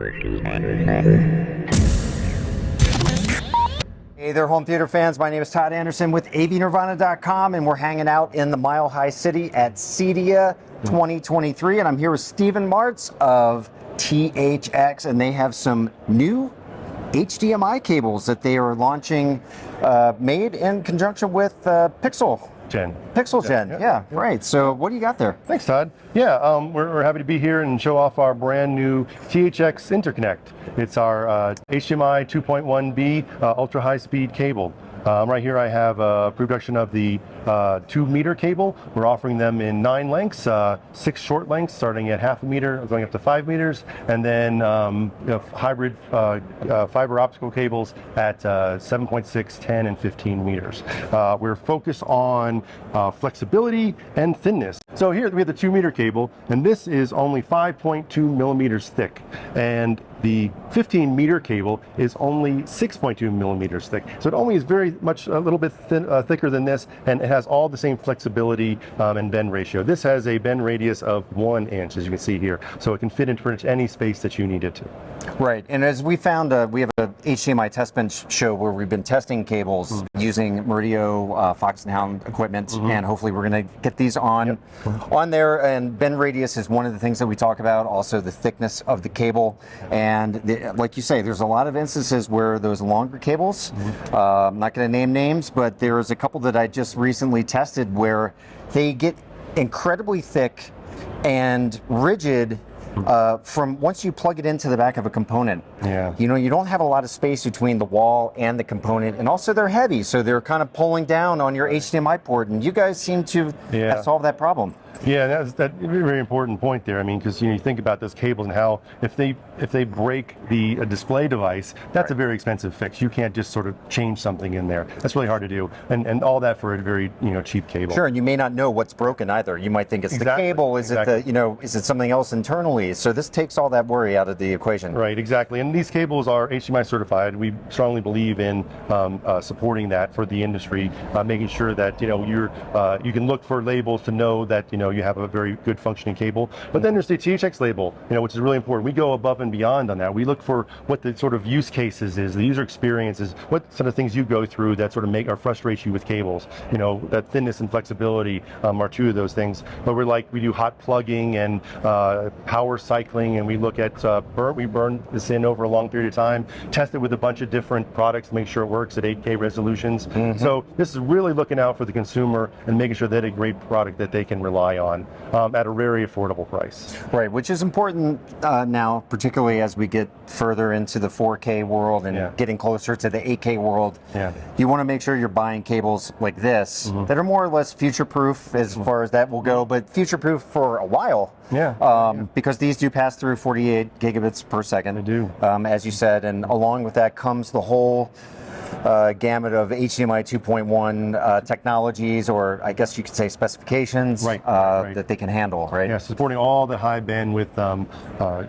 Hey there, home theater fans. My name is Todd Anderson with avnirvana.com, and we're hanging out in the Mile High City at CEDIA 2023. And I'm here with Stephen Martz of THX, and they have some new HDMI cables that they are launching, made in conjunction with Pixelgen, yeah, right. So what do you got there? Thanks, Todd. Yeah, we're happy to be here and show off our brand new THX Interconnect. It's our HDMI 2.1B ultra high speed cable. Right here I have a production of the 2-meter cable. We're offering them in 9 lengths, 6 short lengths starting at 0.5 meter, going up to 5 meters, and then hybrid fiber optical cables at 7.6, 10, and 15 meters. We're focused on flexibility and thinness. So here we have the 2-meter cable, and this is only 5.2 millimeters thick, and the 15-meter cable is only 6.2 millimeters thick. So it only is very much a little bit thicker than this, and it has all the same flexibility and bend ratio. This has a bend radius of 1 inch, as you can see here, so it can fit into pretty much any space that you need it to. Right, and as we found, we have a HDMI test bench show where we've been testing cables using Meridio Fox and Hound equipment, and hopefully we're going to get these on there. And bend radius is one of the things that we talk about, also the thickness of the cable. And like you say, there's a lot of instances where those longer cables, I'm not going to name names, but there's a couple that I just recently tested where they get incredibly thick and rigid from once you plug it into the back of a component. Yeah. You know, you don't have a lot of space between the wall and the component, and also they're heavy, so they're kind of pulling down on your HDMI port, and you guys seem to have solved that problem. Yeah, that's a very important point there. I mean, because you think about those cables and how if they break the display device, that's a very expensive fix. You can't just sort of change something in there. That's really hard to do, and all that for a very cheap cable. Sure, and you may not know what's broken either. You might think it's the cable. Is it the is it something else internally? So this takes all that worry out of the equation. Right, exactly. And these cables are HDMI certified. We strongly believe in supporting that for the industry, making sure that you can look for labels to know that you have a very good functioning cable. But then there's the THX label, which is really important. We go above and beyond on that. We look for what the sort of use cases is, the user experience is, what sort of things you go through that sort of make or frustrate you with cables. That thinness and flexibility are two of those things. But we do hot plugging and power cycling, and we look at we burn this in over a long period of time, test it with a bunch of different products, make sure it works at 8K resolutions. So this is really looking out for the consumer and making sure they have a great product that they can rely on at a very affordable price. Right, which is important now, particularly as we get further into the 4K world and getting closer to the 8K world. You want to make sure you're buying cables like this that are more or less future-proof as far as that will go, but future-proof for a while. Because these do pass through 48 gigabits per second. They do. As you said, and along with that comes the whole gamut of HDMI 2.1 technologies, or I guess you could say specifications, that they can handle, right? Yeah, supporting all the high bandwidth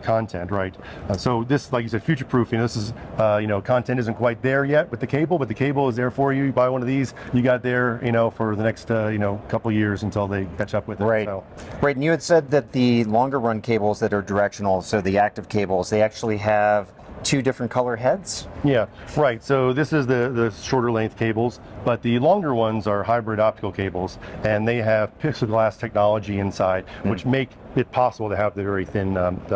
content, right? So this, like you said, future-proof. This is, content isn't quite there yet with the cable, but the cable is there for you. You buy one of these, you got there, for the next, couple years until they catch up with it. Right. Right, and you had said that the longer run cables that are directional, so the active cables, they actually have 2 different color heads? Yeah, right. So this is the shorter length cables, but the longer ones are hybrid optical cables, and they have pixel glass technology inside, which make it possible to have the very thin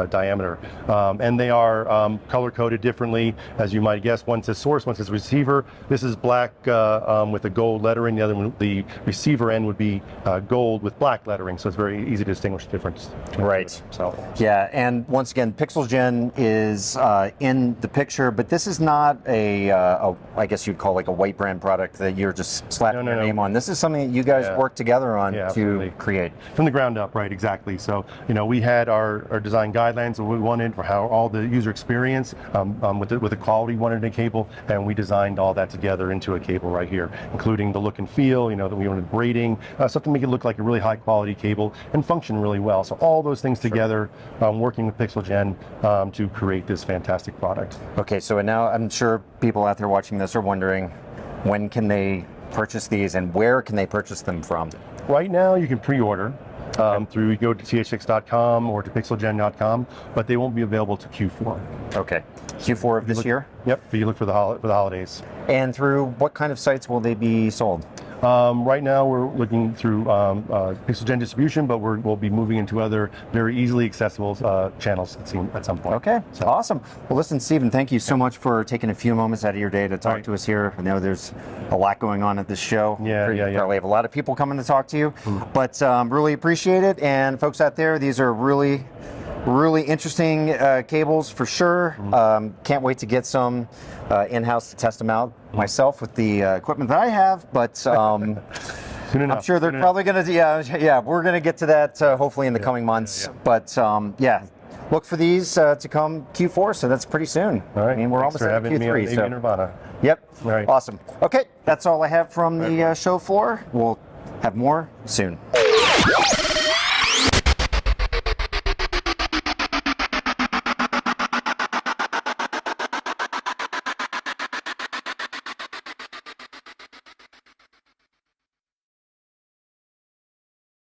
diameter. And they are color coded differently, as you might guess. One says source, one says receiver. This is black with a gold lettering. The other one, the receiver end, would be gold with black lettering, so it's very easy to distinguish the difference. Right. So yeah, and once again, Pixelgen is in the picture, but this is not a I guess you'd call like a white brand product that you're just slapping your name on. This is something that you guys work together on to create. From the ground up, right, exactly. So, we had our design guidelines that we wanted for how all the user experience with the quality we wanted in a cable, and we designed all that together into a cable right here, including the look and feel, that we wanted braiding, something to make it look like a really high quality cable and function really well. So all those things together, working with Pixelgen to create this fantastic product. Okay, so now I'm sure people out there watching this are wondering, when can they purchase these and where can they purchase them from? Right now you can pre-order. through, you go to THX.com or to Pixelgen.com, but they won't be available to Q4. Okay. Q4 of this year? Yep, but you look for the holidays. And through what kind of sites will they be sold? Right now we're looking through Pixelgen distribution, but we'll be moving into other very easily accessible channels at some point. Okay, so. Awesome. Well, listen, Stephen, thank you so much for taking a few moments out of your day to talk to us here. I know there's a lot going on at this show. Yeah. Probably have a lot of people coming to talk to you, but really appreciate it. And folks out there, these are really interesting cables for sure. Can't wait to get some in-house to test them out myself with the equipment that I have, but I'm sure they're probably going to, we're going to get to that hopefully in the coming months. But look for these to come Q4, so that's pretty soon. All right. I mean, we're almost at Q3. So. Nirvana. Yep. All right. Awesome. Okay, that's all I have from the show floor. We'll have more soon.